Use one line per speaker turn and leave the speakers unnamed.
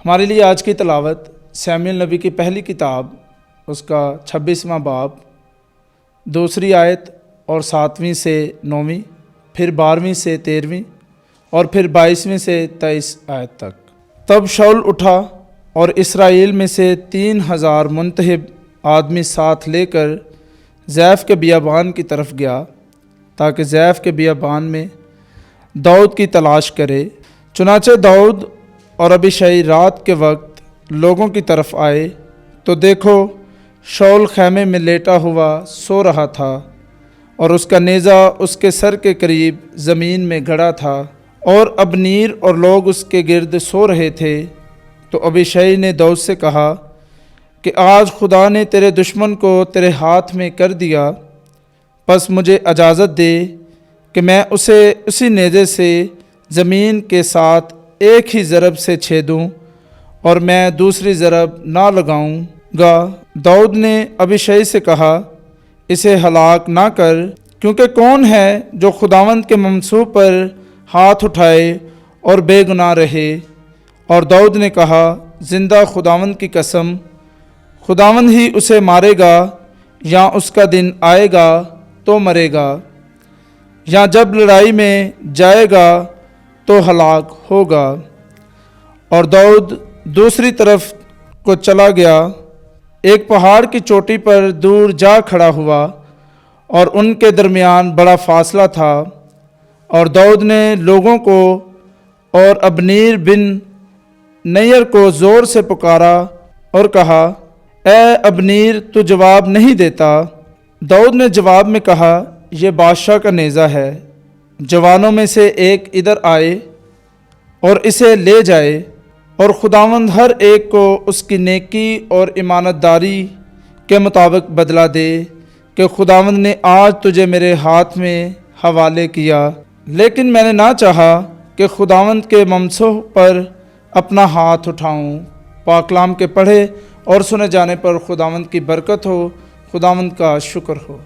ہمارے لیے آج کی تلاوت سیموئیل نبی کی پہلی کتاب اس کا 26واں باب 2 آیت اور 7ویں سے 9ویں، پھر 12ویں سے 13ویں اور پھر 22ویں سے 23 آیت تک۔ تب شاؤل اٹھا اور اسرائیل میں سے 3000 منتخب آدمی ساتھ لے کر ضعف کے بیابان کی طرف گیا تاکہ ضعف کے بیابان میں داؤد کی تلاش کرے۔ چنانچہ داؤد اور ابیشائی رات کے وقت لوگوں کی طرف آئے تو دیکھو شاؤل خیمے میں لیٹا ہوا سو رہا تھا اور اس کا نیزہ اس کے سر کے قریب زمین میں گڑا تھا، اور ابنیر اور لوگ اس کے گرد سو رہے تھے۔ تو ابیشائی نے داؤد سے کہا کہ آج خدا نے تیرے دشمن کو تیرے ہاتھ میں کر دیا، پس مجھے اجازت دے کہ میں اسے اسی نیزے سے زمین کے ساتھ ایک ہی ضرب سے چھیدوں اور میں دوسری ضرب نہ لگاؤں گا۔ داؤد نے ابیشائی سے کہا، اسے ہلاک نہ کر، کیونکہ کون ہے جو خداوند کے ممسوح پر ہاتھ اٹھائے اور بے گناہ رہے؟ اور داؤد نے کہا، زندہ خداوند کی قسم، خداوند ہی اسے مارے گا، یا اس کا دن آئے گا تو مرے گا، یا جب لڑائی میں جائے گا تو ہلاک ہوگا۔ اور داؤد دوسری طرف کو چلا گیا، ایک پہاڑ کی چوٹی پر دور جا کھڑا ہوا اور ان کے درمیان بڑا فاصلہ تھا۔ اور داؤد نے لوگوں کو اور ابنیر بن نیر کو زور سے پکارا اور کہا، اے ابنیر، تو جواب نہیں دیتا؟ داؤد نے جواب میں کہا، یہ بادشاہ کا نیزہ ہے، جوانوں میں سے ایک ادھر آئے اور اسے لے جائے، اور خداوند ہر ایک کو اس کی نیکی اور امانت داری کے مطابق بدلہ دے کہ خداوند نے آج تجھے میرے ہاتھ میں حوالے کیا۔ لیکن میں نے نہ چاہا کہ خداوند کے ممسوح پر اپنا ہاتھ اٹھاؤں۔ پاک کلام کے پڑھے اور سنے جانے پر خداوند کی برکت ہو، خداوند کا شکر ہو۔